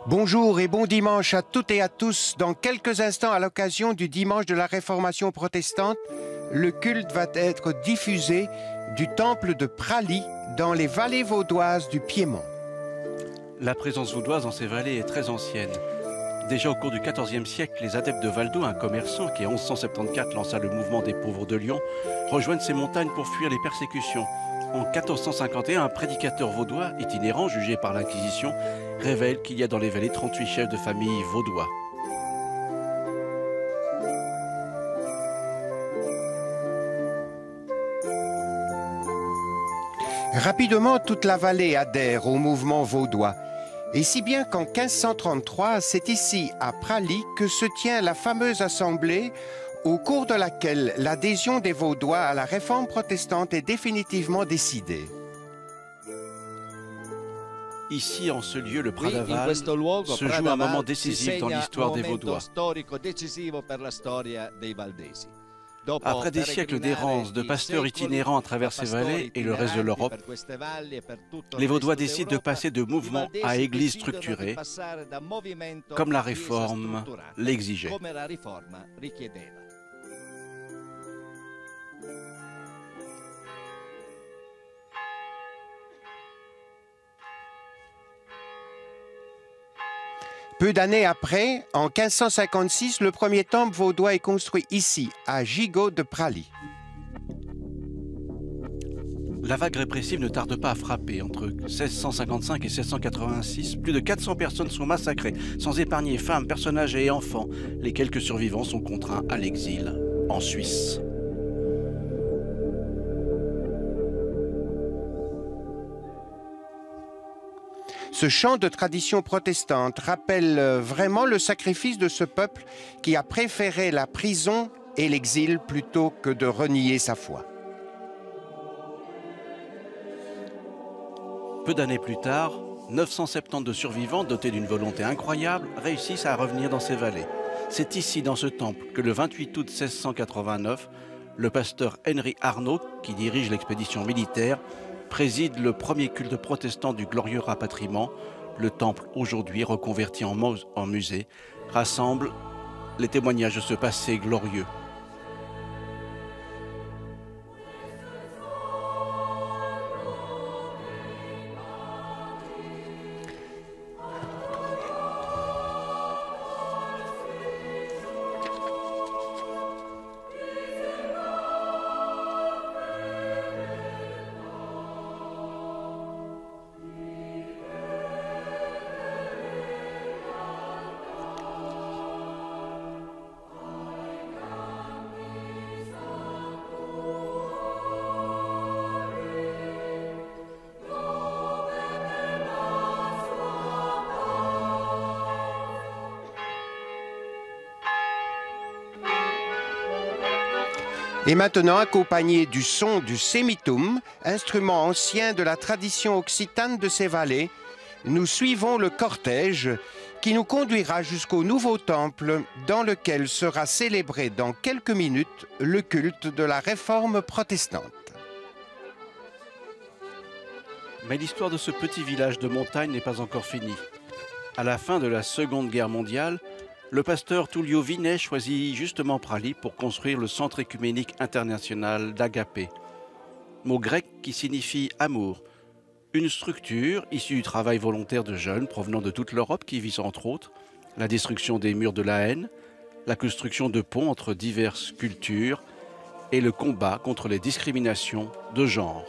Bonjour et bon dimanche à toutes et à tous. Dans quelques instants, à l'occasion du dimanche de la Réformation protestante, le culte va être diffusé du temple de Praly dans les vallées vaudoises du Piémont. La présence vaudoise dans ces vallées est très ancienne. Déjà au cours du XIVe siècle, les adeptes de Valdo, un commerçant qui en 1174 lança le mouvement des pauvres de Lyon, rejoignent ces montagnes pour fuir les persécutions. En 1451, un prédicateur vaudois, itinérant, jugé par l'Inquisition, révèle qu'il y a dans les vallées 38 chefs de famille vaudois. Rapidement, toute la vallée adhère au mouvement vaudois. Et si bien qu'en 1533, c'est ici, à Praly, que se tient la fameuse assemblée au cours de laquelle l'adhésion des Vaudois à la réforme protestante est définitivement décidée. Ici, en ce lieu, le Pradaval, se joue un moment décisif dans l'histoire des Vaudois. Après des siècles d'errance, de pasteurs itinérants à travers ces vallées et le reste de l'Europe, les Vaudois décident de passer de mouvement à église structurée, comme la Réforme l'exigeait. Peu d'années après, en 1556, le premier temple vaudois est construit ici, à Gigot de Praly. La vague répressive ne tarde pas à frapper. Entre 1655 et 1686, plus de 400 personnes sont massacrées, sans épargner femmes, personnes âgées et enfants. Les quelques survivants sont contraints à l'exil, en Suisse. Ce chant de tradition protestante rappelle vraiment le sacrifice de ce peuple qui a préféré la prison et l'exil plutôt que de renier sa foi. Peu d'années plus tard, 972 survivants, dotés d'une volonté incroyable, réussissent à revenir dans ces vallées. C'est ici, dans ce temple, que le 28 août 1689, le pasteur Henry Arnaud, qui dirige l'expédition militaire, préside le premier culte protestant du glorieux rapatriement. Le temple, aujourd'hui reconverti en musée, rassemble les témoignages de ce passé glorieux. Et maintenant, accompagné du son du sémitum, instrument ancien de la tradition occitane de ces vallées, nous suivons le cortège qui nous conduira jusqu'au nouveau temple dans lequel sera célébré dans quelques minutes le culte de la réforme protestante. Mais l'histoire de ce petit village de montagne n'est pas encore finie. À la fin de la Seconde Guerre mondiale, le pasteur Tullio Vinet choisit justement Praly pour construire le Centre écuménique international d'Agapé, mot grec qui signifie amour, une structure issue du travail volontaire de jeunes provenant de toute l'Europe qui vise entre autres la destruction des murs de la haine, la construction de ponts entre diverses cultures et le combat contre les discriminations de genre.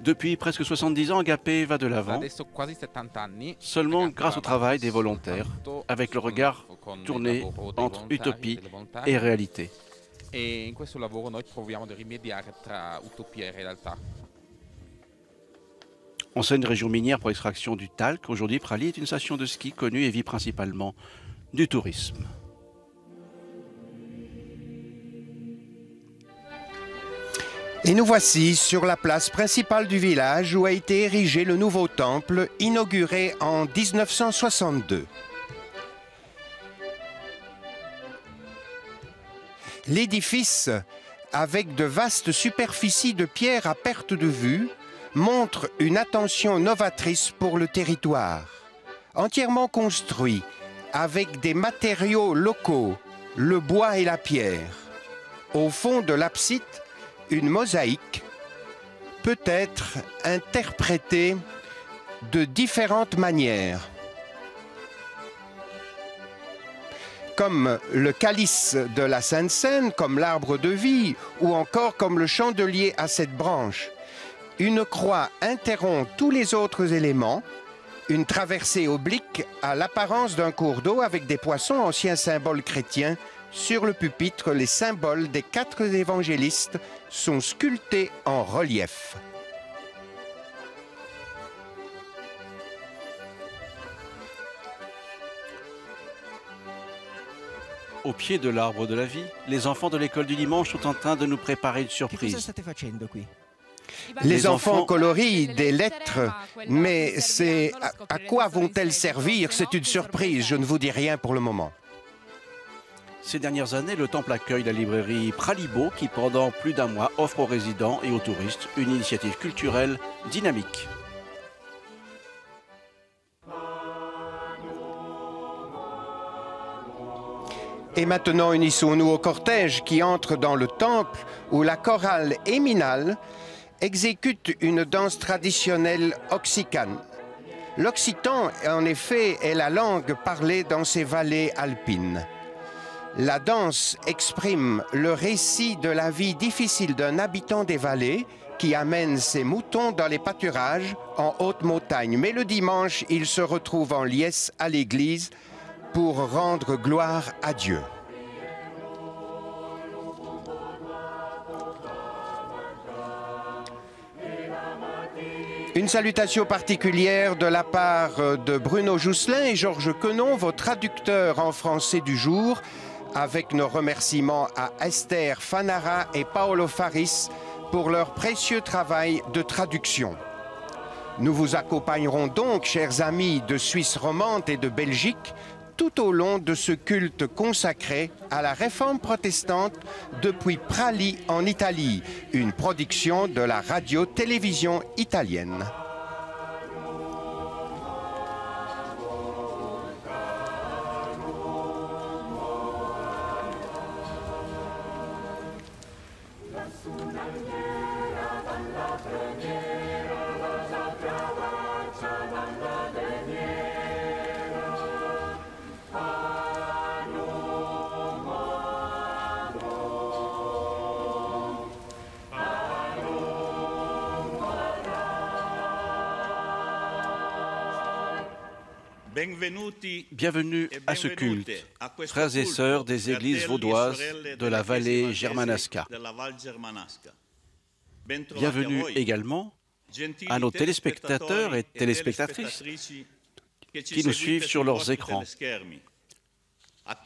Depuis presque 70 ans, Agapé va de l'avant, seulement grâce au travail des volontaires, avec le regard tourné entre utopie et réalité. Ancienne région minière pour l'extraction du talc, aujourd'hui Praly est une station de ski connue et vit principalement du tourisme. Et nous voici sur la place principale du village où a été érigé le nouveau temple, inauguré en 1962. L'édifice avec de vastes superficies de pierre à perte de vue, montre une attention novatrice pour le territoire. Entièrement construit, avec des matériaux locaux, le bois et la pierre. Au fond de l'abside, une mosaïque peut être interprétée de différentes manières. Comme le calice de la Sainte Seine, comme l'arbre de vie, ou encore comme le chandelier à 7 branches. Une croix interrompt tous les autres éléments, une traversée oblique à l'apparence d'un cours d'eau avec des poissons, anciens symboles chrétiens. Sur le pupitre, les symboles des 4 évangélistes sont sculptés en relief. Au pied de l'arbre de la vie, les enfants de l'école du dimanche sont en train de nous préparer une surprise. Les enfants colorient des lettres, mais c'est à quoi vont-elles servir? C'est une surprise, je ne vous dis rien pour le moment. Ces dernières années, le temple accueille la librairie Pralibo qui, pendant plus d'1 mois, offre aux résidents et aux touristes une initiative culturelle dynamique. Et maintenant, unissons-nous au cortège qui entre dans le temple où la chorale Éminal exécute une danse traditionnelle occitane. L'occitan, en effet, est la langue parlée dans ces vallées alpines. La danse exprime le récit de la vie difficile d'un habitant des vallées qui amène ses moutons dans les pâturages en haute montagne. Mais le dimanche, il se retrouve en liesse à l'église pour rendre gloire à Dieu. Une salutation particulière de la part de Bruno Jousselin et Georges Quenon, vos traducteurs en français du jour, avec nos remerciements à Esther Fanara et Paolo Faris pour leur précieux travail de traduction. Nous vous accompagnerons donc, chers amis de Suisse romande et de Belgique, tout au long de ce culte consacré à la réforme protestante depuis Prali en Italie, une production de la radio-télévision italienne. Bienvenue à ce culte, frères et sœurs des églises vaudoises de la vallée Germanasca. Bienvenue également à nos téléspectateurs et téléspectatrices qui nous suivent sur leurs écrans.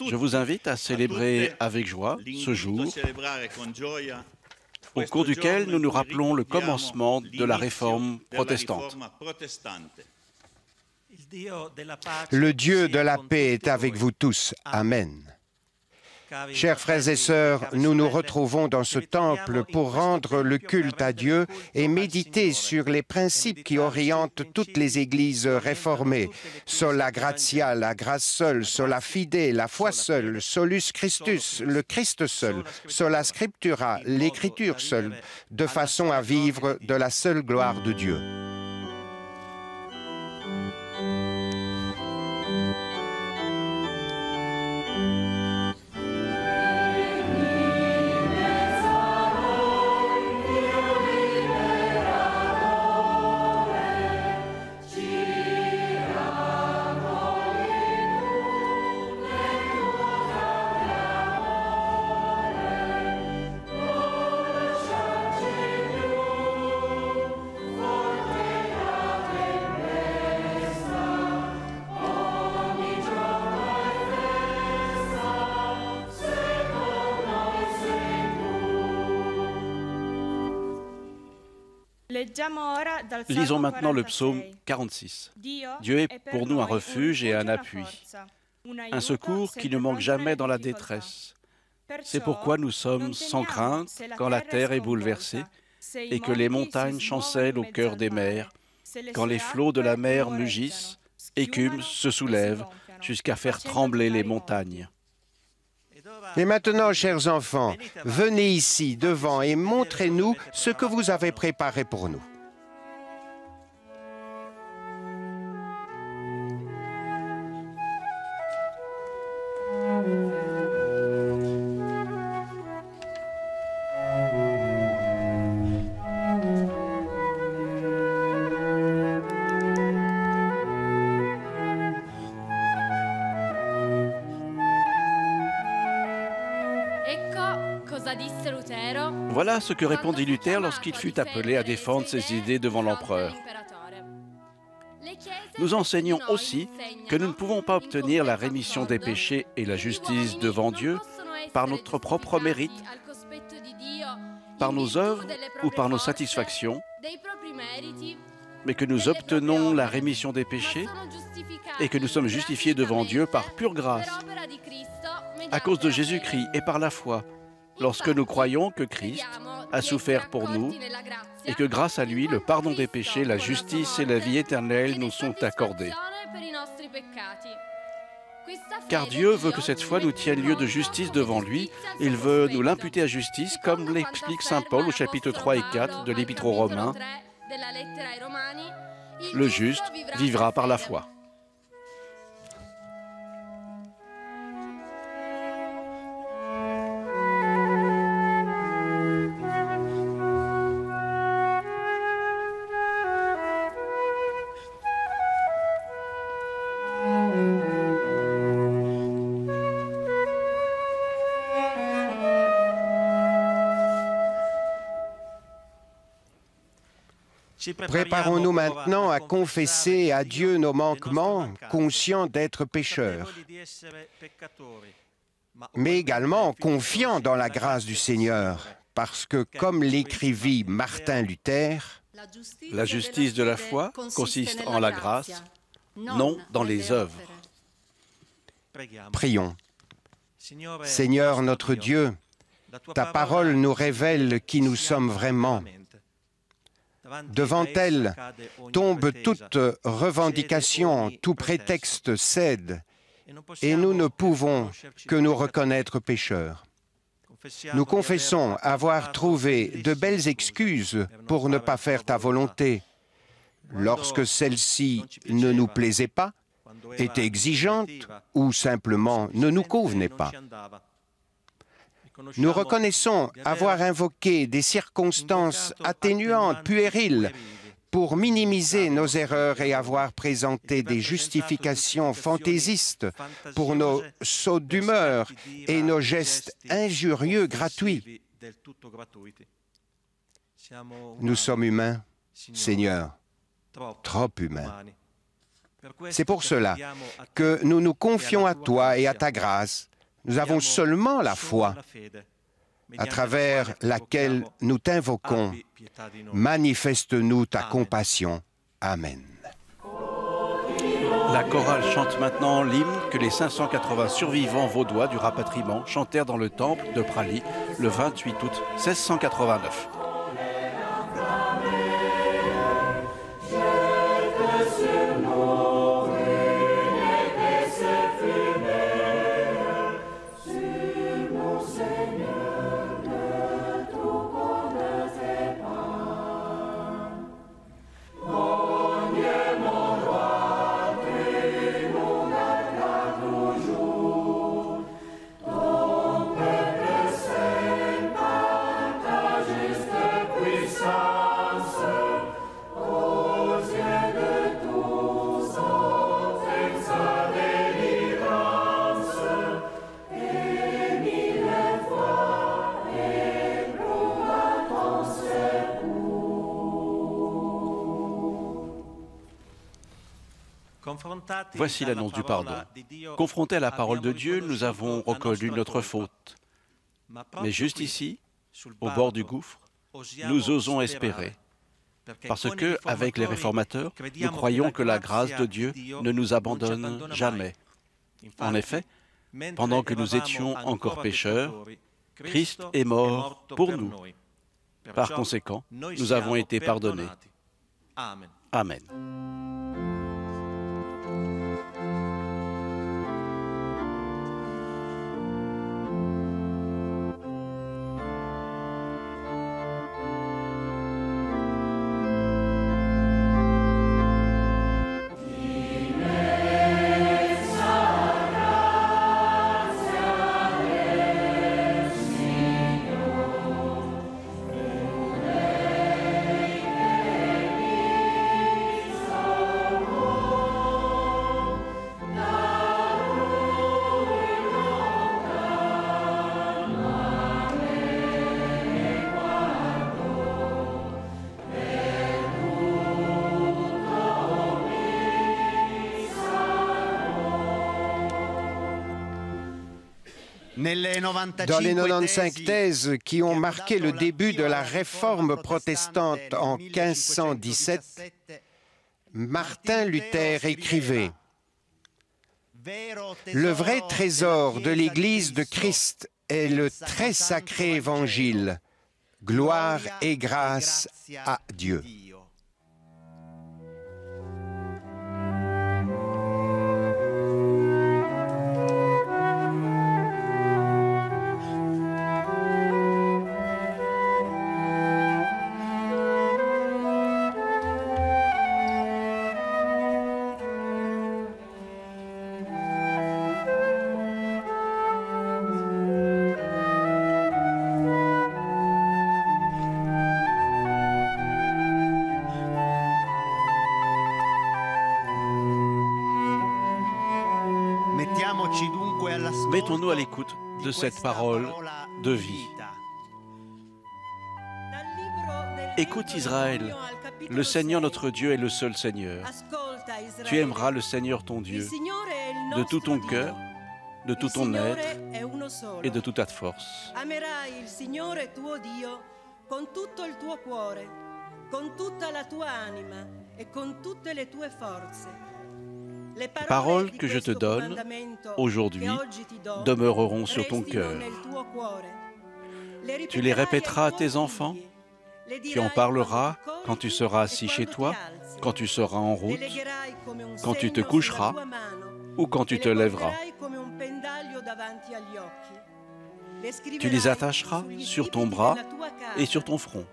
Je vous invite à célébrer avec joie ce jour au cours duquel nous nous rappelons le commencement de la réforme protestante. Le Dieu de la paix est avec vous tous. Amen. Chers frères et sœurs, nous nous retrouvons dans ce temple pour rendre le culte à Dieu et méditer sur les principes qui orientent toutes les églises réformées. Sola gratia, la grâce seule, sola fide, la foi seule, solus Christus, le Christ seul, sola scriptura, l'écriture seule, de façon à vivre de la seule gloire de Dieu. Lisons maintenant le psaume 46. Dieu est pour nous un refuge et un appui, un secours qui ne manque jamais dans la détresse. C'est pourquoi nous sommes sans crainte quand la terre est bouleversée et que les montagnes chancellent au cœur des mers, quand les flots de la mer mugissent, écument, se soulèvent, jusqu'à faire trembler les montagnes. Et maintenant, chers enfants, venez ici devant et montrez-nous ce que vous avez préparé pour nous. Voilà ce que répondit Luther lorsqu'il fut appelé à défendre ses idées devant l'empereur. Nous enseignons aussi que nous ne pouvons pas obtenir la rémission des péchés et la justice devant Dieu par notre propre mérite, par nos œuvres ou par nos satisfactions, mais que nous obtenons la rémission des péchés et que nous sommes justifiés devant Dieu par pure grâce, à cause de Jésus-Christ et par la foi, lorsque nous croyons que Christ a souffert pour nous et que grâce à lui, le pardon des péchés, la justice et la vie éternelle nous sont accordés. Car Dieu veut que cette foi nous tienne lieu de justice devant lui. Il veut nous l'imputer à justice, comme l'explique saint Paul au chapitre 3 et 4 de l'Épître aux Romains. Le juste vivra par la foi. Préparons-nous maintenant à confesser à Dieu nos manquements, conscients d'être pécheurs, mais également confiants dans la grâce du Seigneur, parce que, comme l'écrivit Martin Luther, la justice de la foi consiste en la grâce, non dans les œuvres. Prions. Seigneur notre Dieu, ta parole nous révèle qui nous sommes vraiment. Devant elle, tombe toute revendication, tout prétexte cède, et nous ne pouvons que nous reconnaître pécheurs. Nous confessons avoir trouvé de belles excuses pour ne pas faire ta volonté, lorsque celle-ci ne nous plaisait pas, était exigeante ou simplement ne nous convenait pas. Nous reconnaissons avoir invoqué des circonstances atténuantes, puériles, pour minimiser nos erreurs et avoir présenté des justifications fantaisistes pour nos sautes d'humeur et nos gestes injurieux gratuits. Nous sommes humains, Seigneur, trop humains. C'est pour cela que nous nous confions à toi et à ta grâce. Nous avons seulement la foi, à travers laquelle nous t'invoquons. Manifeste-nous ta compassion. Amen. La chorale chante maintenant l'hymne que les 580 survivants vaudois du rapatriement chantèrent dans le temple de Praly le 28 août 1689. Voici l'annonce du pardon. Confrontés à la parole de Dieu, nous avons reconnu notre faute. Mais juste ici, au bord du gouffre, nous osons espérer. Parce que, avec les réformateurs, nous croyons que la grâce de Dieu ne nous abandonne jamais. En effet, Pendant que nous étions encore pécheurs, Christ est mort pour nous. Par conséquent, nous avons été pardonnés. Amen. Dans les 95 thèses qui ont marqué le début de la réforme protestante en 1517, Martin Luther écrivait « Le vrai trésor de l'Église de Christ est le très sacré évangile. Gloire et grâce à Dieu. » Mettons-nous à l'écoute de cette parole de vie. Écoute Israël, le Seigneur notre Dieu est le seul Seigneur. Tu aimeras le Seigneur ton Dieu de tout ton cœur, de tout ton être et de toute ta force. Amerai il Signore tuo Dio con tutto il tuo cuore, con tutta la tua anima e con tutte le tue forze. Les paroles que je te donne aujourd'hui demeureront sur ton cœur. Tu les répéteras à tes enfants, tu en parleras quand tu seras assis chez toi, quand tu seras en route, quand tu te coucheras ou quand tu te lèveras. Tu les attacheras sur ton bras et sur ton front.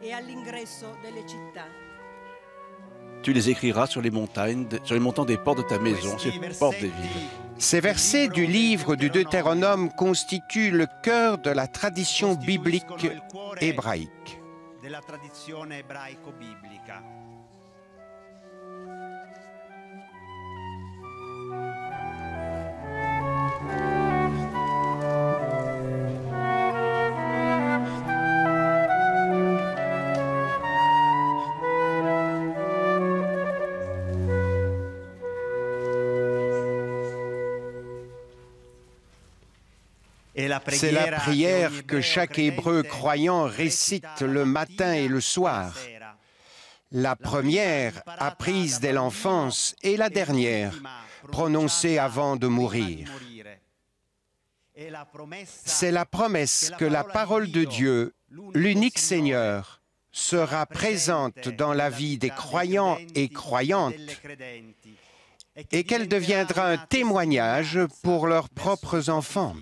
Tu les écriras sur les montants des portes de ta maison, sur les portes des villes. Ces versets du livre du Deutéronome constituent le cœur de la tradition biblique hébraïque. C'est la prière que chaque Hébreu croyant récite le matin et le soir. La première, apprise dès l'enfance, et la dernière, prononcée avant de mourir. C'est la promesse que la parole de Dieu, l'unique Seigneur, sera présente dans la vie des croyants et croyantes et qu'elle deviendra un témoignage pour leurs propres enfants.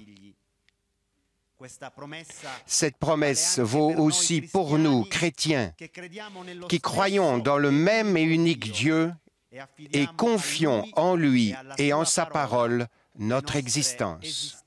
Cette promesse vaut aussi pour nous, chrétiens, qui croyons dans le même et unique Dieu et confions en lui et en sa parole notre existence.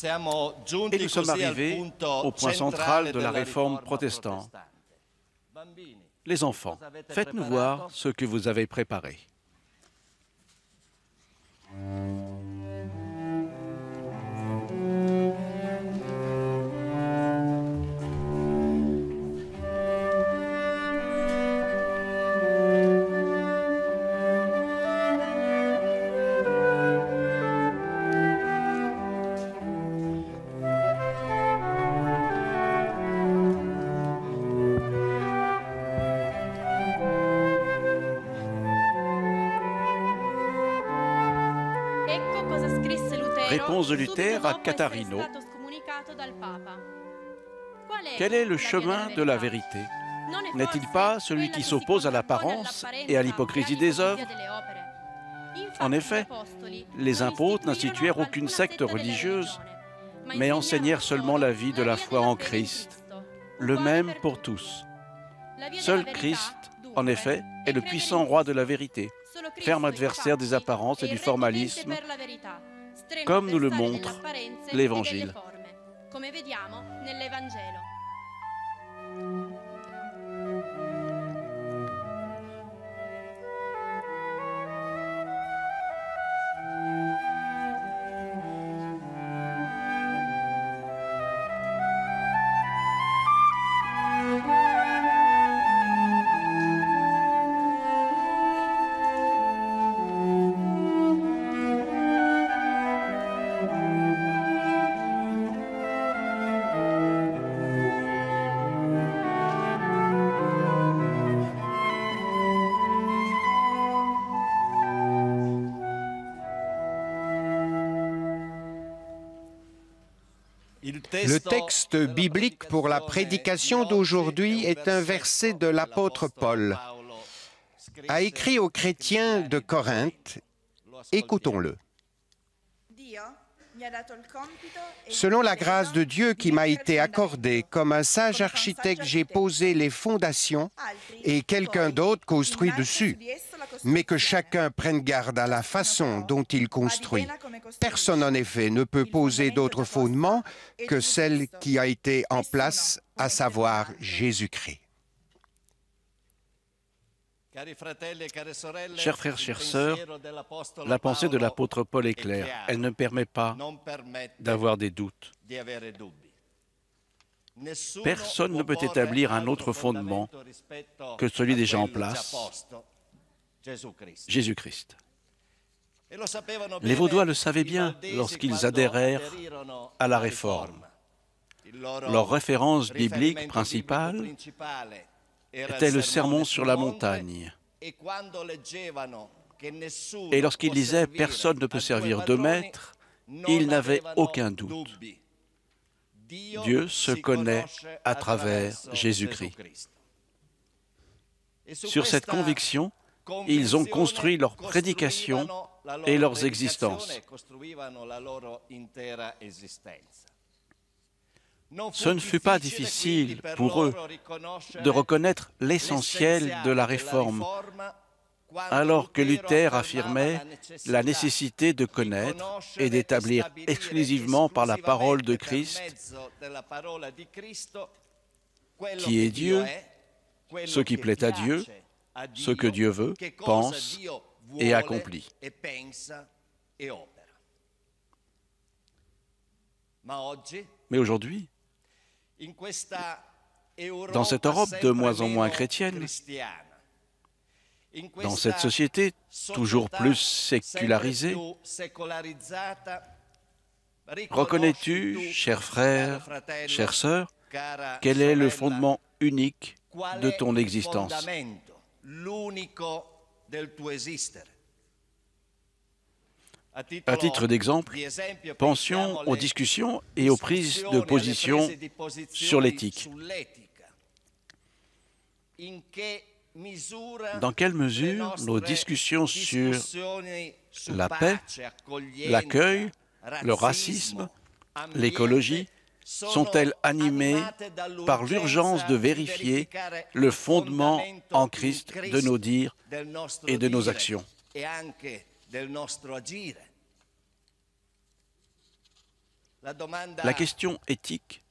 Et nous sommes arrivés au point central de la réforme protestante. Les enfants, faites-nous voir ce que vous avez préparé. Réponse de Luther à Catharino. Quel est le chemin de la vérité? N'est-il pas celui qui s'oppose à l'apparence et à l'hypocrisie des œuvres? En effet, les apôtres n'instituèrent aucune secte religieuse, mais enseignèrent seulement la vie de la foi en Christ, le même pour tous. Seul Christ, en effet, est le puissant roi de la vérité, ferme adversaire des apparences et du formalisme, comme nous le montre l'Évangile. Le texte biblique pour la prédication d'aujourd'hui est un verset de l'apôtre Paul, a écrit aux chrétiens de Corinthe. Écoutons-le. Selon la grâce de Dieu qui m'a été accordée, comme un sage architecte, j'ai posé les fondations et quelqu'un d'autre construit dessus. Mais que chacun prenne garde à la façon dont il construit. Personne, en effet, ne peut poser d'autre fondement que celle qui a été en place, à savoir Jésus-Christ. Chers frères, chères sœurs, la pensée de l'apôtre Paul est claire. Elle ne permet pas d'avoir des doutes. Personne ne peut établir un autre fondement que celui déjà en place, Jésus-Christ. Les Vaudois le savaient bien lorsqu'ils adhérèrent à la Réforme. Leur référence biblique principale était le sermon sur la montagne. Et lorsqu'ils disaient « personne ne peut servir deux maîtres », ils n'avaient aucun doute. Dieu se connaît à travers Jésus-Christ. Sur cette conviction, ils ont construit leur prédication et leurs existences. Ce ne fut pas difficile pour eux de reconnaître l'essentiel de la Réforme, alors que Luther affirmait la nécessité de connaître et d'établir exclusivement par la parole de Christ, qui est Dieu, ce qui plaît à Dieu, ce que Dieu veut, pense et accomplit. Mais aujourd'hui, dans cette Europe de moins en moins chrétienne, dans cette société toujours plus sécularisée, reconnais-tu, chers frères, chères sœurs, quel est le fondement unique de ton existence? À titre d'exemple, pensions aux discussions et aux prises de position sur l'éthique. Dans quelle mesure nos discussions sur la paix, l'accueil, le racisme, l'écologie sont-elles animées par l'urgence de vérifier le fondement en Christ de nos dires et de nos actions? La question éthique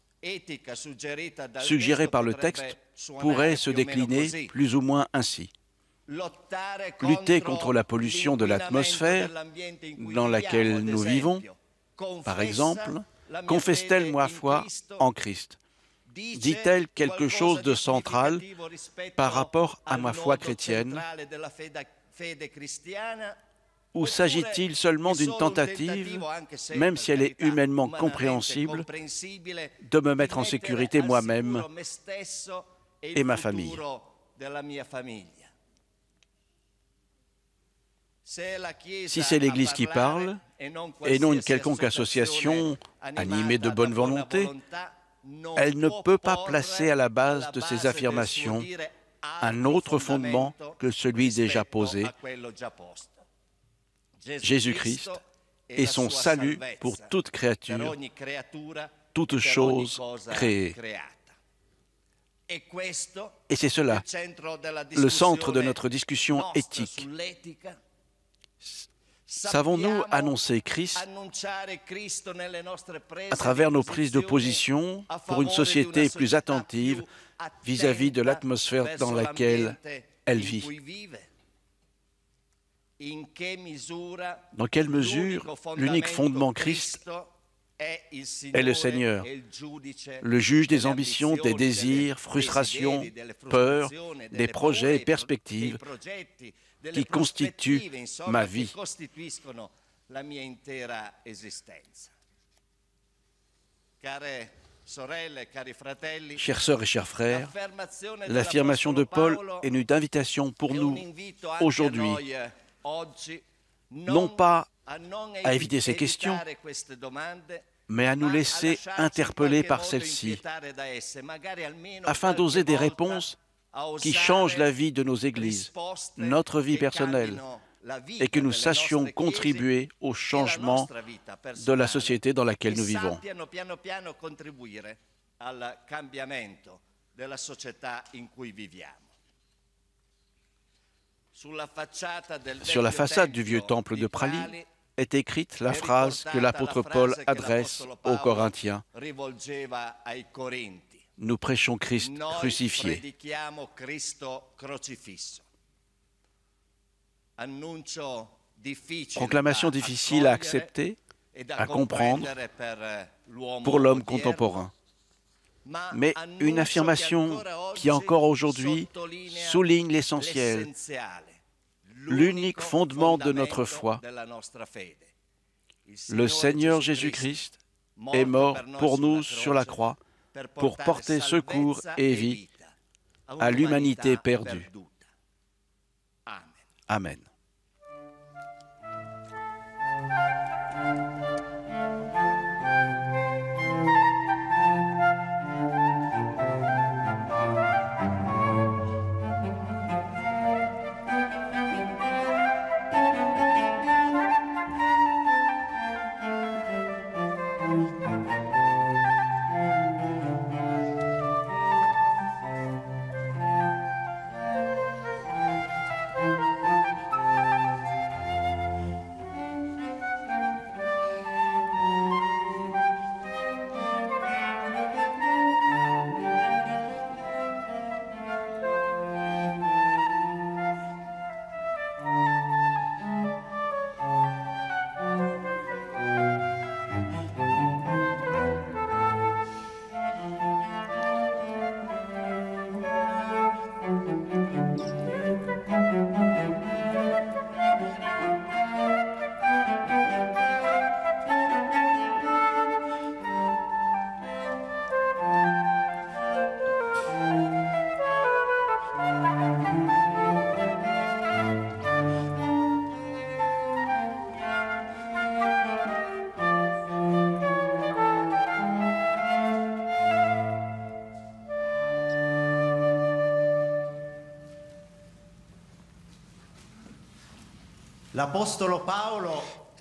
suggérée par le texte pourrait se décliner plus ou moins ainsi. Lutter contre la pollution de l'atmosphère dans laquelle nous vivons, par exemple, confesse-t-elle ma foi en Christ? Dit-elle quelque chose de central par rapport à ma foi chrétienne? Ou s'agit-il seulement d'une tentative, même si elle est humainement compréhensible, de me mettre en sécurité moi-même et ma famille? Si c'est l'Église qui parle, et non une quelconque association animée de bonne volonté, elle ne peut pas placer à la base de ses affirmations un autre fondement que celui déjà posé, Jésus-Christ et son salut pour toute créature, toute chose créée. Et c'est cela, le centre de notre discussion éthique. Savons-nous annoncer Christ à travers nos prises de position pour une société plus attentive vis-à-vis de l'atmosphère dans laquelle elle vit? Dans quelle mesure l'unique fondement Christ est le Seigneur, le juge des ambitions, des désirs, frustrations, peurs, des projets et perspectives qui constituent ma vie. Chères sœurs et chers frères, l'affirmation de Paul est une invitation pour nous aujourd'hui, non pas à éviter ces questions, mais à nous laisser interpeller par celles-ci, afin d'oser des réponses qui changent la vie de nos églises, notre vie personnelle, et que nous sachions contribuer au changement de la société dans laquelle nous vivons. Sur la façade du vieux temple de Prali est écrite la phrase que l'apôtre Paul adresse aux Corinthiens. Nous prêchons Christ crucifié. Proclamation difficile à accepter, à comprendre pour l'homme contemporain, mais une affirmation qui encore aujourd'hui souligne l'essentiel, l'unique fondement de notre foi. Le Seigneur Jésus-Christ est mort pour nous sur la croix pour porter secours et vie à l'humanité perdue. Amen.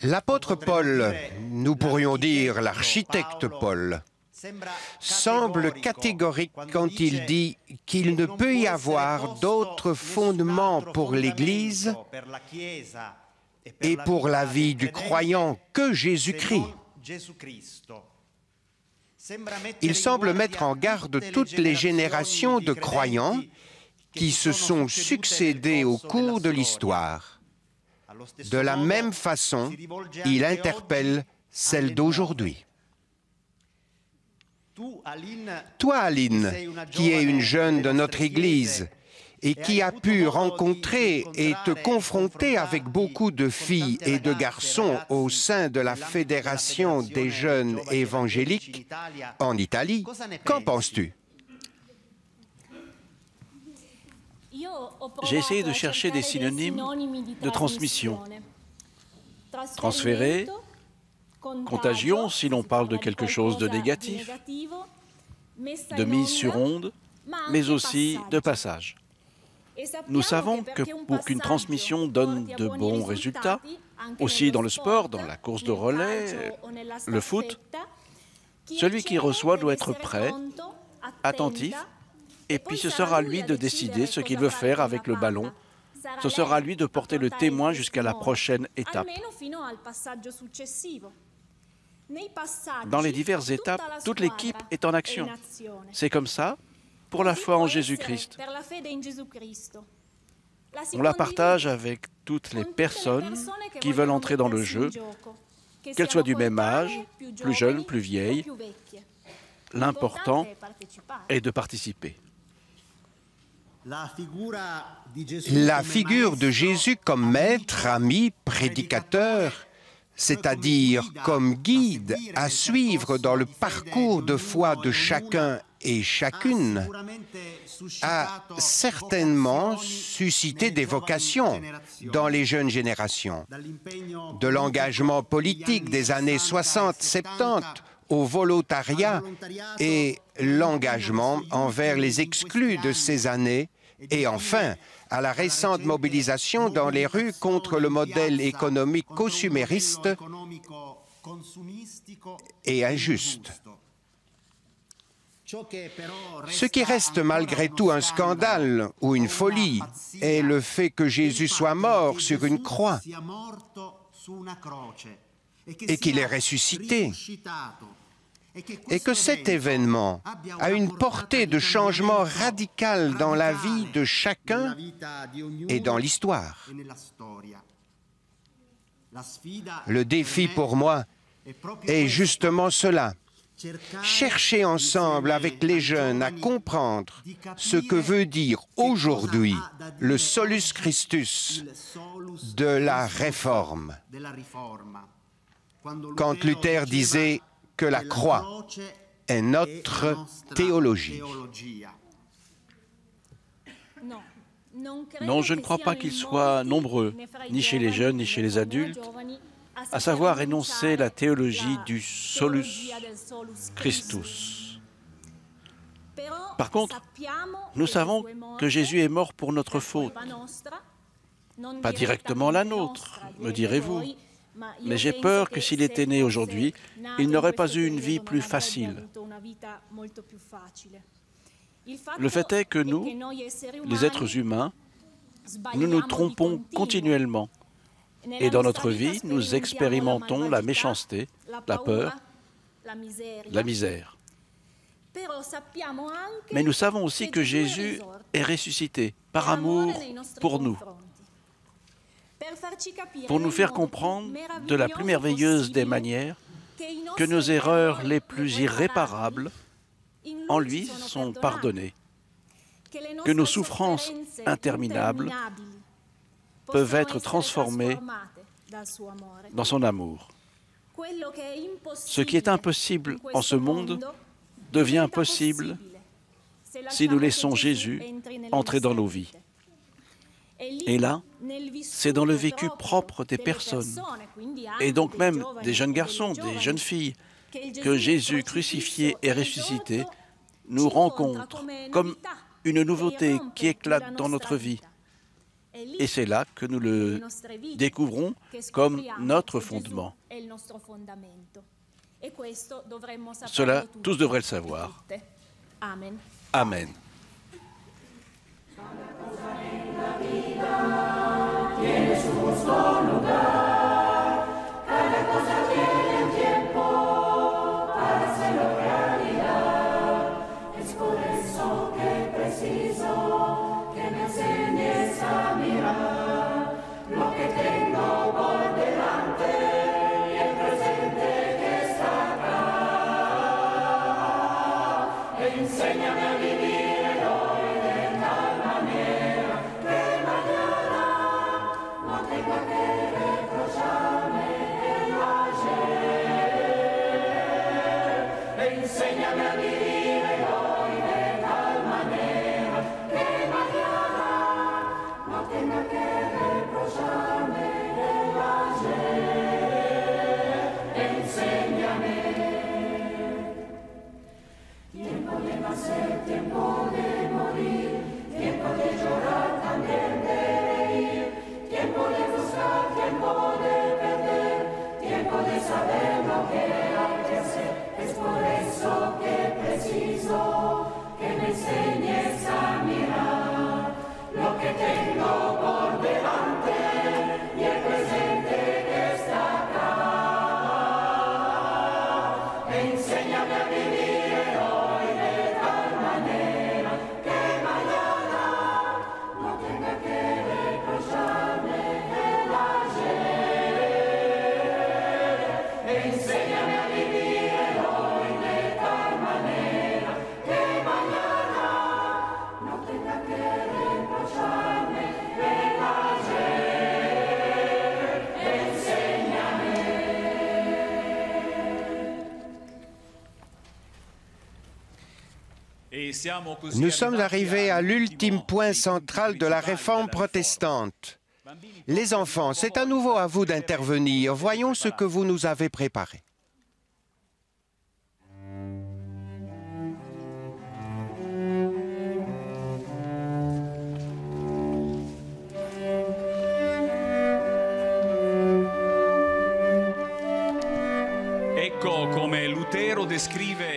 L'apôtre Paul, nous pourrions dire l'architecte Paul, semble catégorique quand il dit qu'il ne peut y avoir d'autre fondement pour l'Église et pour la vie du croyant que Jésus-Christ. Il semble mettre en garde toutes les générations de croyants qui se sont succédés au cours de l'histoire. De la même façon, il interpelle celle d'aujourd'hui. Toi, Aline, qui es une jeune de notre Église et qui a pu rencontrer et te confronter avec beaucoup de filles et de garçons au sein de la Fédération des jeunes évangéliques en Italie, qu'en penses-tu? J'ai essayé de chercher des synonymes de transmission. Transférer, contagion si l'on parle de quelque chose de négatif, de mise sur onde, mais aussi de passage. Nous savons que pour qu'une transmission donne de bons résultats, aussi dans le sport, dans la course de relais, le foot, celui qui reçoit doit être prêt, attentif, et puis ce sera à lui de décider ce qu'il veut faire avec le ballon. Ce sera à lui de porter le témoin jusqu'à la prochaine étape. Dans les diverses étapes, toute l'équipe est en action. C'est comme ça pour la foi en Jésus-Christ. On la partage avec toutes les personnes qui veulent entrer dans le jeu, qu'elles soient du même âge, plus jeunes, plus vieilles. L'important est de participer. La figure de Jésus comme maître, ami, prédicateur, c'est-à-dire comme guide à suivre dans le parcours de foi de chacun et chacune, a certainement suscité des vocations dans les jeunes générations. De l'engagement politique des années 60-70 au volontariat et l'engagement envers les exclus de ces années, et enfin à la récente mobilisation dans les rues contre le modèle économique consumériste et injuste. Ce qui reste malgré tout un scandale ou une folie est le fait que Jésus soit mort sur une croix et qu'il est ressuscité, et que cet événement a une portée de changement radical dans la vie de chacun et dans l'histoire. Le défi pour moi est justement cela. Chercher ensemble avec les jeunes à comprendre ce que veut dire aujourd'hui le solus Christus de la Réforme. Quand Luther disait que la croix est notre théologie. Non, je ne crois pas qu'ils soient nombreux, ni chez les jeunes, ni chez les adultes, à savoir énoncer la théologie du solus Christus. Par contre, nous savons que Jésus est mort pour notre faute. Pas directement la nôtre, me direz-vous. Mais j'ai peur que s'il était né aujourd'hui, il n'aurait pas eu une vie plus facile. Le fait est que nous, les êtres humains, nous nous trompons continuellement. Et dans notre vie, nous expérimentons la méchanceté, la peur, la misère. Mais nous savons aussi que Jésus est ressuscité par amour pour nous, pour nous faire comprendre de la plus merveilleuse des manières que nos erreurs les plus irréparables en lui sont pardonnées, que nos souffrances interminables peuvent être transformées dans son amour. Ce qui est impossible en ce monde devient possible si nous laissons Jésus entrer dans nos vies. Et là, c'est dans le vécu propre des personnes, et donc même des jeunes garçons, des jeunes filles, que Jésus crucifié et ressuscité nous rencontre comme une nouveauté qui éclate dans notre vie. Et c'est là que nous le découvrons comme notre fondement. Cela, tous devraient le savoir. Amen. Tiene su justo lugar, cada cosa tiene un tiempo para hacerlo realidad. Nous sommes arrivés à l'ultime point central de la réforme protestante. Les enfants, c'est à nouveau à vous d'intervenir. Voyons ce que vous nous avez préparé.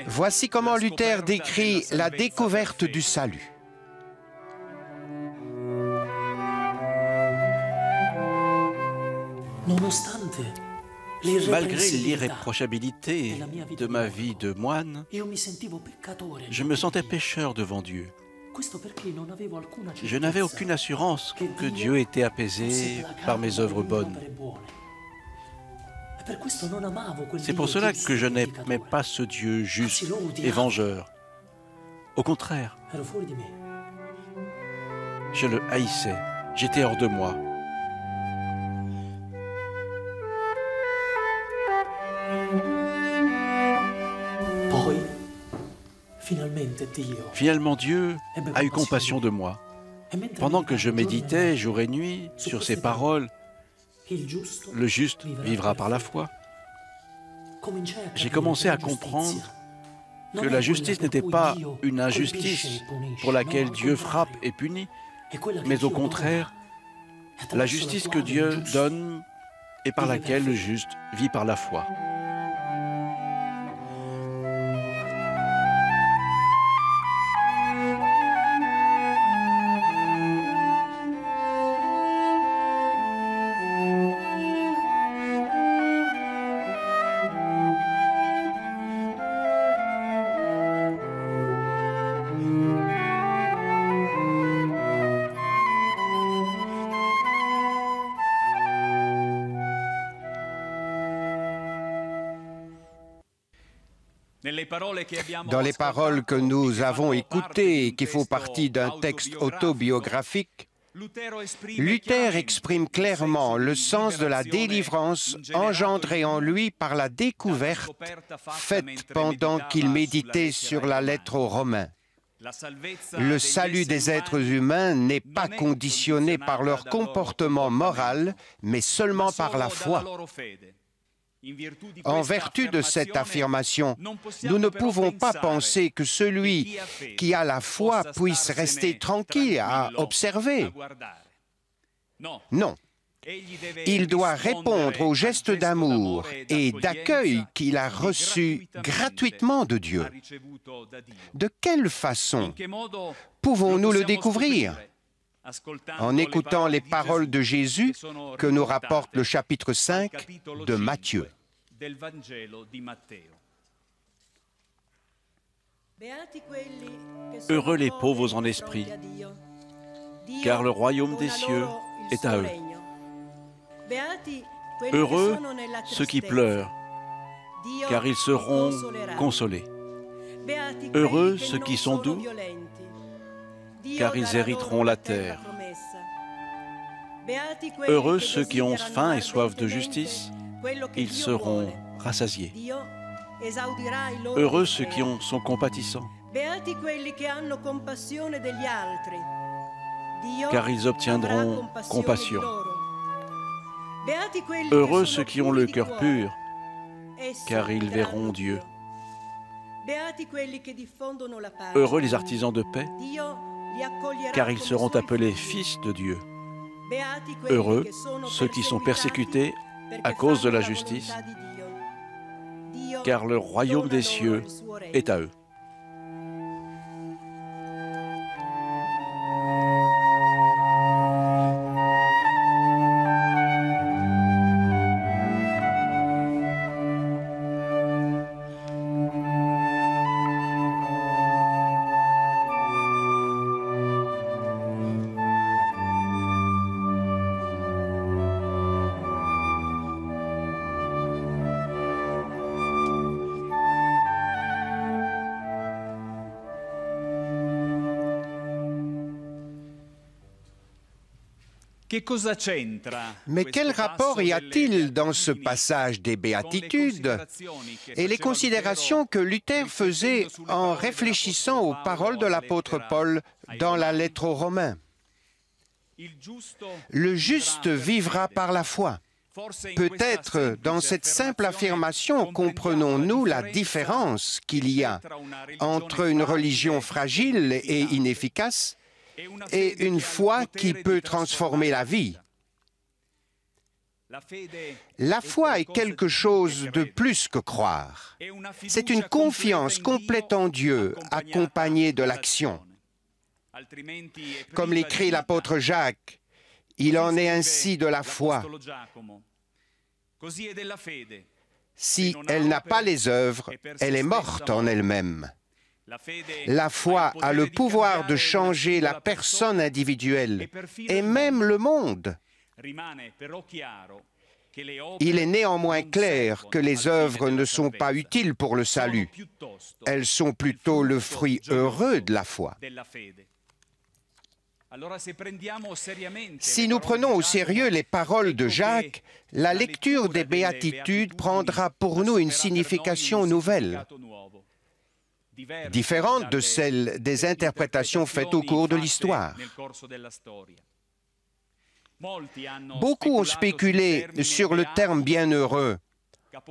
Voici comment Luther décrit la découverte du salut. Malgré l'irréprochabilité de ma vie de moine, je me sentais pécheur devant Dieu. Je n'avais aucune assurance que Dieu était apaisé par mes œuvres bonnes. C'est pour cela que je n'aimais pas ce Dieu juste et vengeur. Au contraire, je le haïssais, j'étais hors de moi. Finalement, Dieu a eu compassion de moi. Pendant que je méditais jour et nuit sur ces paroles, le juste vivra par la foi. J'ai commencé à comprendre que la justice n'était pas une injustice pour laquelle Dieu frappe et punit, mais au contraire, la justice que Dieu donne et par laquelle le juste vit par la foi. Dans les paroles que nous avons écoutées et qui font partie d'un texte autobiographique, Luther exprime clairement le sens de la délivrance engendrée en lui par la découverte faite pendant qu'il méditait sur la lettre aux Romains. Le salut des êtres humains n'est pas conditionné par leur comportement moral, mais seulement par la foi. En vertu de cette affirmation, nous ne pouvons pas penser que celui qui a la foi puisse rester tranquille à observer. Non. Il doit répondre au geste d'amour et d'accueil qu'il a reçu gratuitement de Dieu. De quelle façon pouvons-nous le découvrir? En écoutant les paroles de Jésus que nous rapporte le chapitre 5 de Matthieu. Heureux les pauvres en esprit, car le royaume des cieux est à eux. Heureux ceux qui pleurent, car ils seront consolés. Heureux ceux qui sont doux, car ils hériteront la terre. Heureux ceux qui ont faim et soif de justice, ils seront rassasiés. Heureux ceux qui sont compatissants, car ils obtiendront compassion. Heureux ceux qui ont le cœur pur, car ils verront Dieu. Heureux les artisans de paix, car ils seront appelés fils de Dieu. Heureux ceux qui sont persécutés à cause de la justice, car le royaume des cieux est à eux. Mais quel rapport y a-t-il dans ce passage des béatitudes et les considérations que Luther faisait en réfléchissant aux paroles de l'apôtre Paul dans la lettre aux Romains? Le juste vivra par la foi. Peut-être dans cette simple affirmation comprenons-nous la différence qu'il y a entre une religion fragile et inefficace et une foi qui peut transformer la vie. La foi est quelque chose de plus que croire. C'est une confiance complète en Dieu, accompagnée de l'action. Comme l'écrit l'apôtre Jacques, il en est ainsi de la foi. Si elle n'a pas les œuvres, elle est morte en elle-même. La foi a le pouvoir de changer la personne individuelle et même le monde. Il est néanmoins clair que les œuvres ne sont pas utiles pour le salut. Elles sont plutôt le fruit heureux de la foi. Si nous prenons au sérieux les paroles de Jacques, la lecture des béatitudes prendra pour nous une signification nouvelle, différente de celle des interprétations faites au cours de l'histoire. Beaucoup ont spéculé sur le terme bienheureux,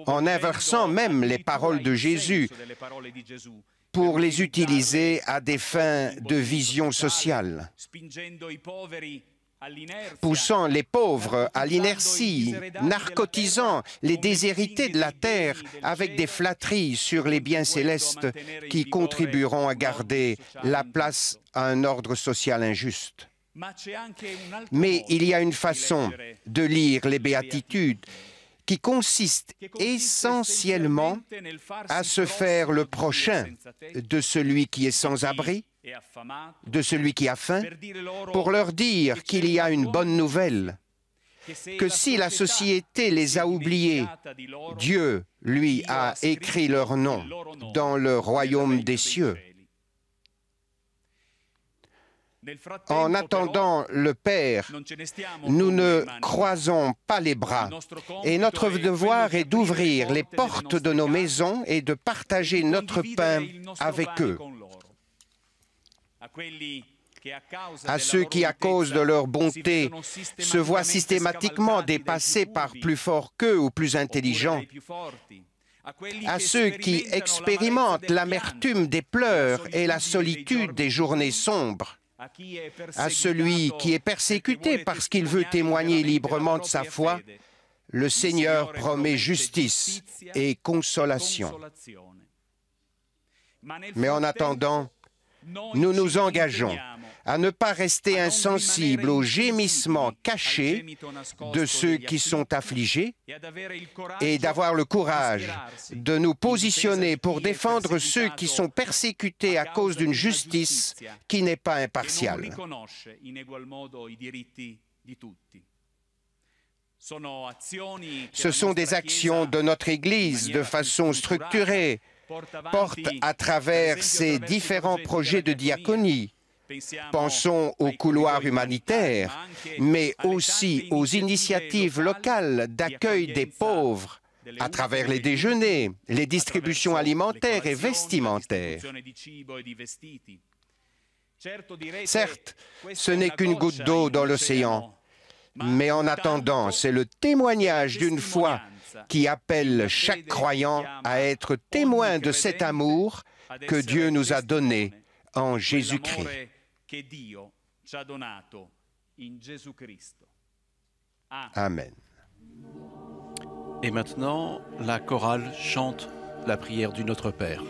en inversant même les paroles de Jésus pour les utiliser à des fins de vision sociale, poussant les pauvres à l'inertie, narcotisant les déshérités de la terre avec des flatteries sur les biens célestes qui contribueront à garder la place à un ordre social injuste. Mais il y a une façon de lire les béatitudes qui consiste essentiellement à se faire le prochain de celui qui est sans abri, de celui qui a faim, pour leur dire qu'il y a une bonne nouvelle, que si la société les a oubliés, Dieu, lui, a écrit leur nom dans le royaume des cieux. En attendant le Père, nous ne croisons pas les bras et notre devoir est d'ouvrir les portes de nos maisons et de partager notre pain avec eux. À ceux qui, à cause de leur bonté, se voient systématiquement dépassés par plus forts qu'eux ou plus intelligents, à ceux qui expérimentent l'amertume des pleurs et la solitude des journées sombres, à celui qui est persécuté parce qu'il veut témoigner librement de sa foi, le Seigneur promet justice et consolation. Mais en attendant, nous nous engageons à ne pas rester insensibles aux gémissements cachés de ceux qui sont affligés et d'avoir le courage de nous positionner pour défendre ceux qui sont persécutés à cause d'une justice qui n'est pas impartiale. Ce sont des actions de notre Église de façon structurée, portent à travers ses différents projets de diaconie, Pensons aux couloirs humanitaires, mais aussi aux initiatives locales d'accueil des pauvres à travers les déjeuners, les distributions alimentaires et vestimentaires. Certes, ce n'est qu'une goutte d'eau dans l'océan, mais en attendant, c'est le témoignage d'une foi qui appelle chaque croyant à être témoin de cet amour que Dieu nous a donné en Jésus-Christ. Amen. Et maintenant, la chorale chante la prière du Notre Père.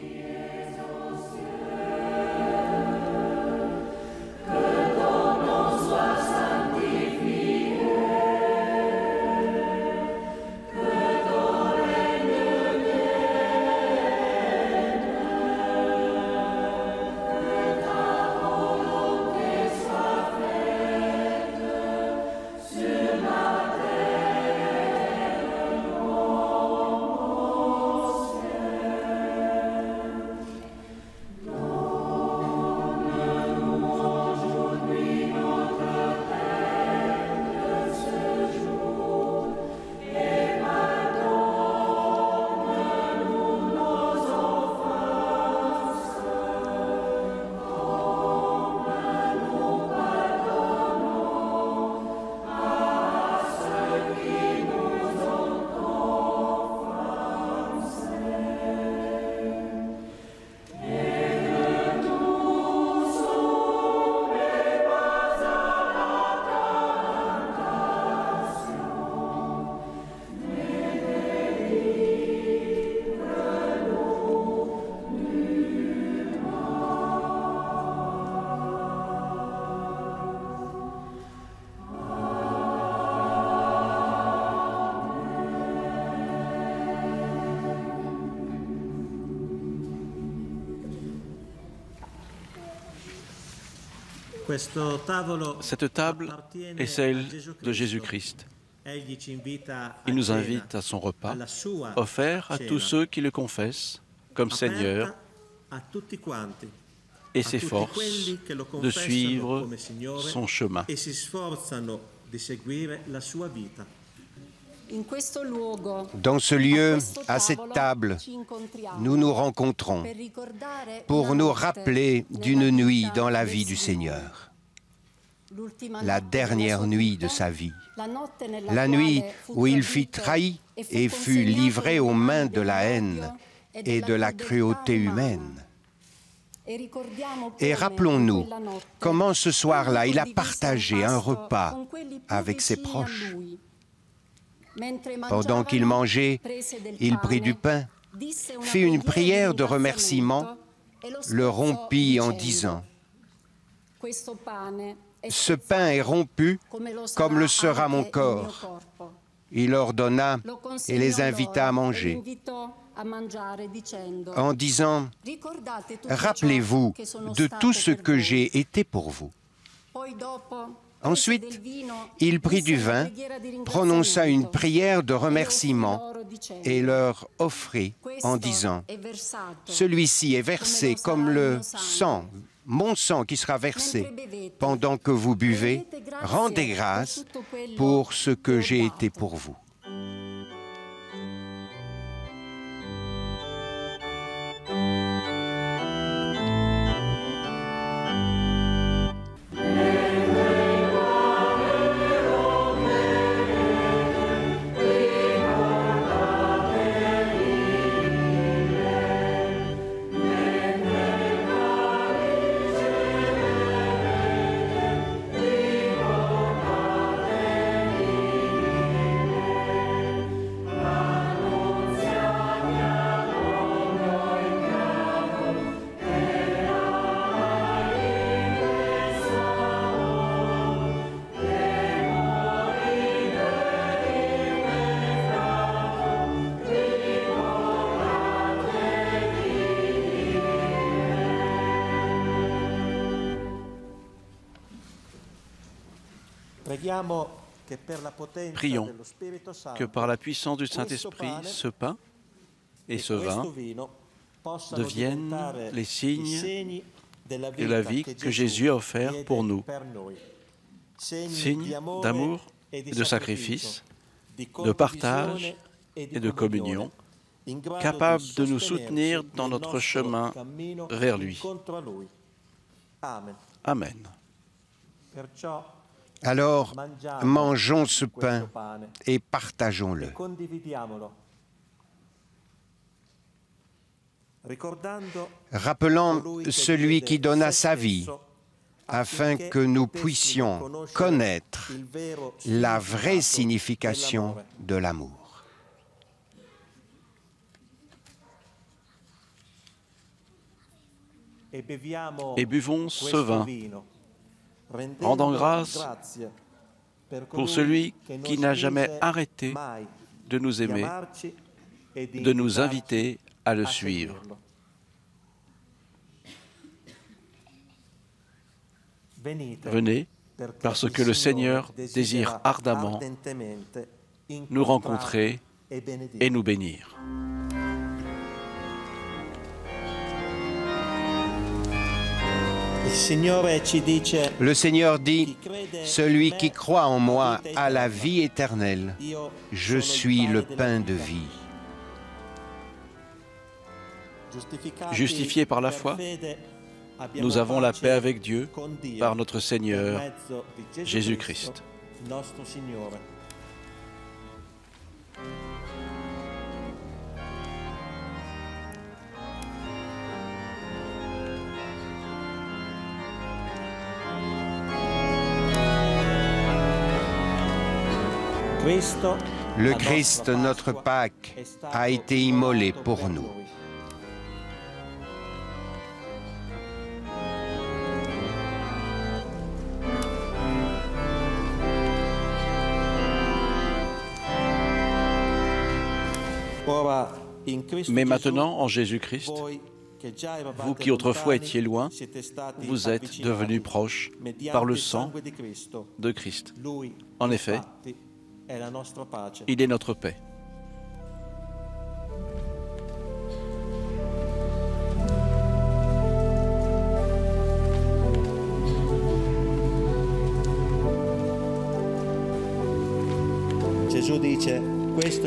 Cette table est celle de Jésus-Christ. Il nous invite à son repas, offert à tous ceux qui le confessent comme Seigneur et s'efforcent de suivre son chemin. Dans ce lieu, à cette table, nous nous rencontrons pour nous rappeler d'une nuit dans la vie du Seigneur, la dernière nuit de sa vie, la nuit où il fut trahi et fut livré aux mains de la haine et de la cruauté humaine. Et rappelons-nous comment ce soir-là, il a partagé un repas avec ses proches. Pendant qu'il mangeait, il prit du pain, fit une prière de remerciement, le rompit en disant « Ce pain est rompu comme le sera mon corps. » Il leur donna et les invita à manger, en disant « Rappelez-vous de tout ce que j'ai été pour vous. » Ensuite, il prit du vin, prononça une prière de remerciement et leur offrit en disant « Celui-ci est versé comme le sang, mon sang qui sera versé. Pendant que vous buvez, rendez grâce pour ce que j'ai été pour vous. » Prions que par la puissance du Saint-Esprit, ce pain et ce vin deviennent les signes et la vie que Jésus a offert pour nous. Signe d'amour et de sacrifice, de partage et de communion, capable de nous soutenir dans notre chemin vers lui. Amen. Alors, mangeons ce pain et partageons-le. Rappelant celui qui donna sa vie, afin que nous puissions connaître la vraie signification de l'amour. Et buvons ce vin, rendant grâce pour celui qui n'a jamais arrêté de nous aimer, de nous inviter à le suivre. Venez, parce que le Seigneur désire ardemment nous rencontrer et nous bénir. Le Seigneur dit, « Celui qui croit en moi a la vie éternelle. Je suis le pain de vie. » Justifiés par la foi, nous avons la paix avec Dieu par notre Seigneur Jésus-Christ. Le Christ, notre Pâque, a été immolé pour nous. Mais maintenant, en Jésus-Christ, vous qui autrefois étiez loin, vous êtes devenus proches par le sang de Christ. En effet, il est notre paix.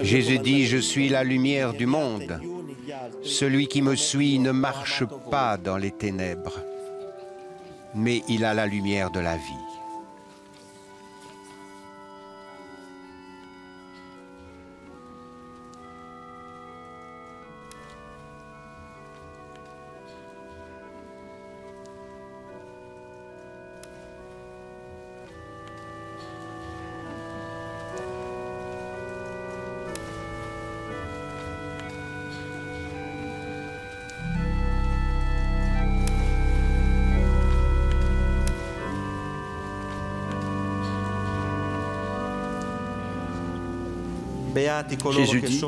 Jésus dit, « Je suis la lumière du monde. Celui qui me suit ne marche pas dans les ténèbres, mais il a la lumière de la vie. » Jésus dit,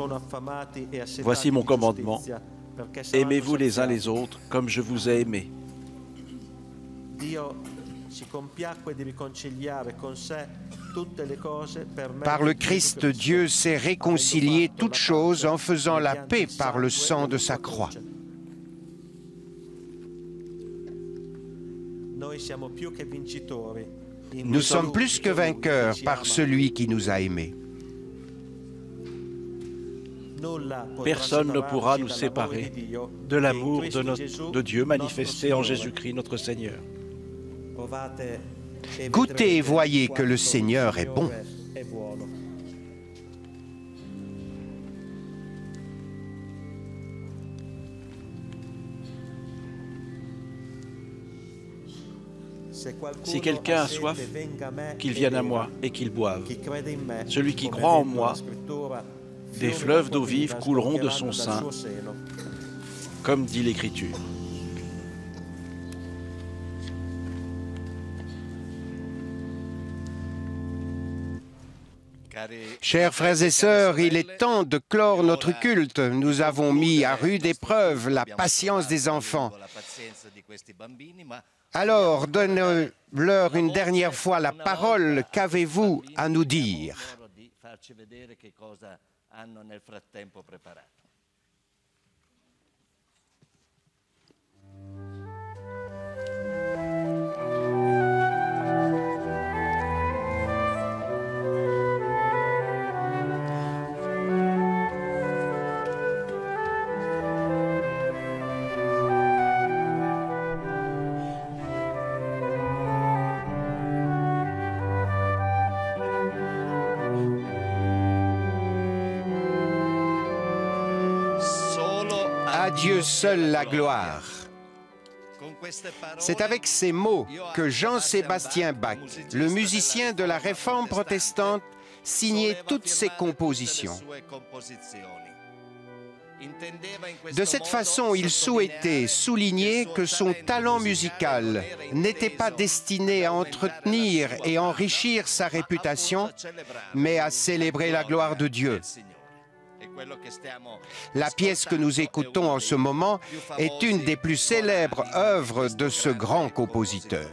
« Voici mon commandement, aimez-vous les uns les autres comme je vous ai aimés. » Par le Christ, Dieu s'est réconcilié toutes choses en faisant la paix par le sang de sa croix. Nous sommes plus que vainqueurs par celui qui nous a aimés. Personne ne pourra nous séparer de l'amour de Dieu manifesté en Jésus-Christ notre Seigneur. Goûtez et voyez que le Seigneur est bon. Si quelqu'un a soif, qu'il vienne à moi et qu'il boive. Celui qui croit en moi, des fleuves d'eau vive couleront de son sein, comme dit l'Écriture. Chers frères et sœurs, il est temps de clore notre culte. Nous avons mis à rude épreuve la patience des enfants. Alors, donnez-leur une dernière fois la parole. Qu'avez-vous à nous dire? À Dieu seul la gloire. C'est avec ces mots que Jean-Sébastien Bach, le musicien de la Réforme protestante, signait toutes ses compositions. De cette façon, il souhaitait souligner que son talent musical n'était pas destiné à entretenir et enrichir sa réputation, mais à célébrer la gloire de Dieu. La pièce que nous écoutons en ce moment est une des plus célèbres œuvres de ce grand compositeur.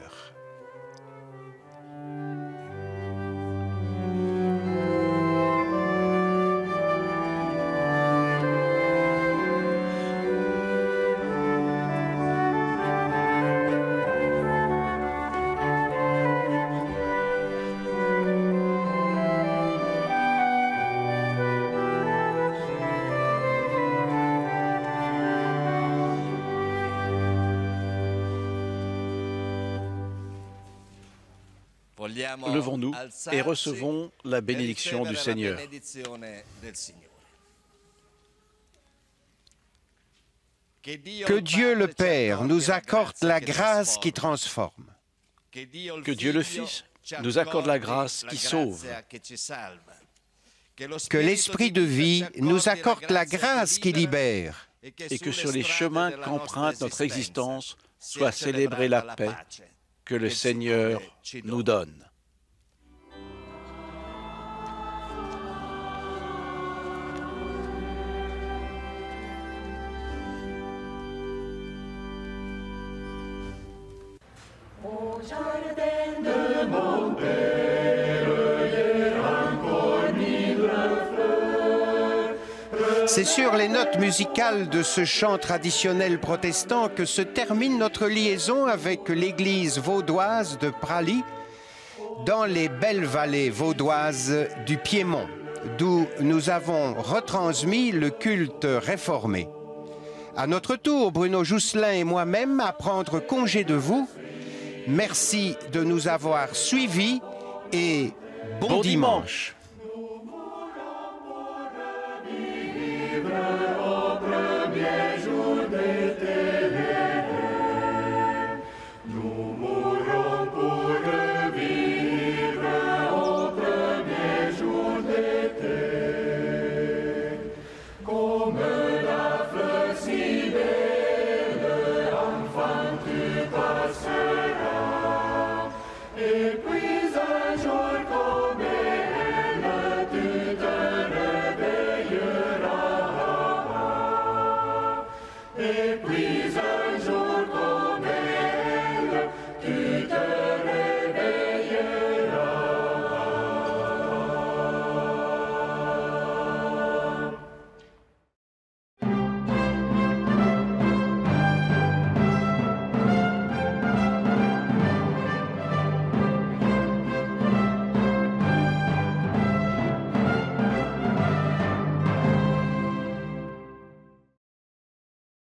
Levons-nous et recevons la bénédiction du Seigneur. Que Dieu le Père nous accorde la grâce qui transforme. Que Dieu le Fils nous accorde la grâce qui sauve. Que l'Esprit de vie nous accorde la grâce qui libère. Et que sur les chemins qu'emprunte notre existence soit célébrée la paix que le Seigneur nous donne. Au jardin de mon Père, hier encore mille fleurs. C'est sur les notes musicales de ce chant traditionnel protestant que se termine notre liaison avec l'église vaudoise de Praly, dans les belles vallées vaudoises du Piémont, d'où nous avons retransmis le culte réformé. À notre tour, Bruno Jousselin et moi-même, à prendre congé de vous. Merci de nous avoir suivis et bon dimanche. Comme